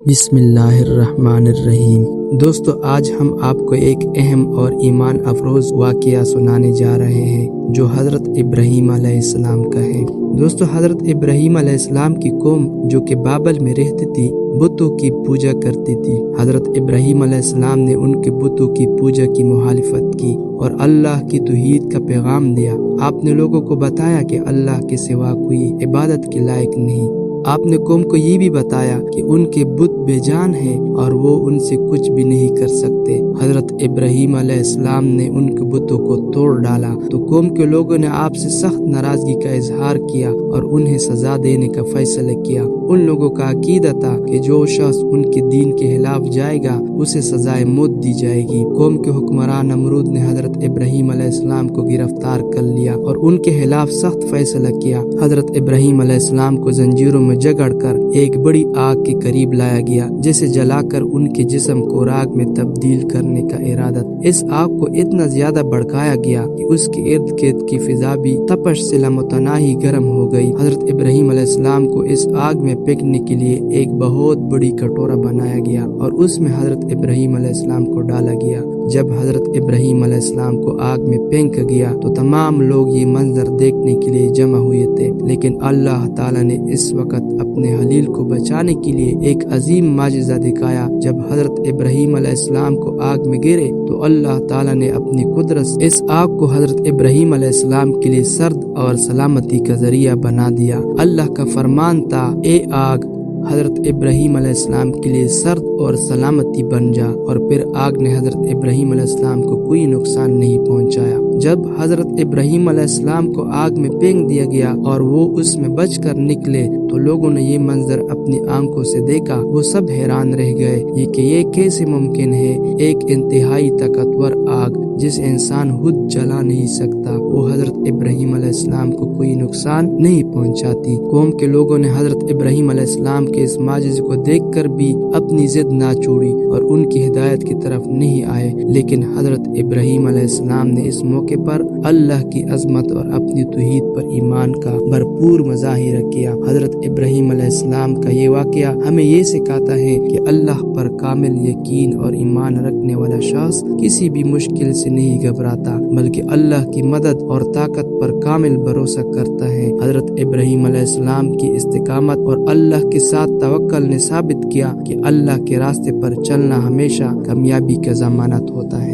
بسم اللہ الرحمن الرحیم۔ دوستو، آج ہم آپ کو ایک اہم اور ایمان افروز واقعہ سنانے جا رہے ہیں جو حضرت ابراہیم علیہ السلام کا ہے۔ دوستو، حضرت ابراہیم علیہ السلام کی قوم جو کہ بابل میں رہتی تھی بتوں کی پوجا کرتی تھی۔ حضرت ابراہیم علیہ السلام نے ان کے بتوں کی پوجا کی مخالفت کی اور اللہ کی توحید کا پیغام دیا۔ آپ نے لوگوں کو بتایا کہ اللہ کے سوا کوئی عبادت کے لائق نہیں۔ آپ نے قوم کو یہ بھی بتایا کہ ان کے بت بے جان ہیں اور وہ ان سے کچھ بھی نہیں کر سکتے۔ حضرت ابراہیم علیہ السلام نے ان کے بتوں کو توڑ ڈالا تو قوم کے لوگوں نے آپ سے سخت ناراضگی کا اظہار کیا اور انہیں سزا دینے کا فیصلہ کیا۔ ان لوگوں کا عقیدہ تھا کہ جو شخص ان کے دین کے خلاف جائے گا اسے سزائے موت دی جائے گی۔ قوم کے حکمران نمرود نے حضرت ابراہیم علیہ السلام کو گرفتار کر لیا اور ان کے خلاف سخت فیصلہ کیا۔ حضرت ابراہیم علیہ السلام کو زنجیروں میں جکڑ کر ایک بڑی آگ کے قریب لایا گیا جسے جلا کر ان کے جسم کو راگ میں تبدیل کرنے کا ارادہ تھا۔ اس آگ کو اتنا زیادہ بھڑکایا گیا کہ اس کے ارد گرد کی فضا بھی تپش سے لامتناہی گرم ہو گئی۔ حضرت ابراہیم علیہ السلام کو اس آگ میں پھینکنے کے لیے ایک بہت بڑی کٹورا بنایا گیا اور اس میں حضرت ابراہیم علیہ السلام کو ڈالا گیا۔ جب حضرت ابراہیم علیہ السلام کو آگ میں پھینکا گیا تو تمام لوگ یہ منظر دیکھنے کے لیے جمع ہوئے تھے، لیکن اللہ تعالیٰ نے اس وقت اپنے خلیل کو بچانے کے لیے ایک عظیم معجزہ دکھایا۔ جب حضرت ابراہیم علیہ السلام کو آگ میں گرے تو اللہ تعالیٰ نے اپنی قدرت سے اس آگ کو حضرت ابراہیم علیہ السلام کے لیے سرد اور سلامتی کا ذریعہ بنا دیا۔ اللہ کا فرمان تھا، اے آگ حضرت ابراہیم علیہ السلام کے لیے سرد اور سلامتی بن جا، اور پھر آگ نے حضرت ابراہیم علیہ السلام کو کوئی نقصان نہیں پہنچایا۔ جب حضرت ابراہیم علیہ السلام کو آگ میں پھینک دیا گیا اور وہ اس میں بچ کر نکلے تو لوگوں نے یہ منظر اپنی آنکھوں سے دیکھا۔ وہ سب حیران رہ گئے کہ یہ کیسے ممکن ہے؟ ایک انتہائی طاقتور آگ جس انسان خود جلا نہیں سکتا، وہ حضرت ابراہیم علیہ السلام کو کوئی نقصان نہیں پہنچاتی۔ قوم کے لوگوں نے حضرت ابراہیم علیہ السلام کے اس معجزے کو دیکھ کر بھی اپنی ضد نہ چھوڑی اور ان کی ہدایت کی طرف نہیں آئے، لیکن حضرت ابراہیم علیہ السلام نے اس موقع پر اللہ کی عظمت اور اپنی توحید پر ایمان کا بھرپور مظاہرہ کیا۔ حضرت ابراہیم علیہ السلام کا یہ واقعہ ہمیں یہ سکھاتا ہے کہ اللہ پر کامل یقین اور ایمان رکھنے والا شخص کسی بھی مشکل سے نہیں گھبراتا، بلکہ اللہ کی مدد اور طاقت پر کامل بھروسہ کرتا ہے۔ حضرت ابراہیم علیہ السلام کی استقامت اور اللہ کے ساتھ توکل نے ثابت کیا کہ اللہ کے راستے پر چلنا ہمیشہ کامیابی کا ضمانت ہوتا ہے۔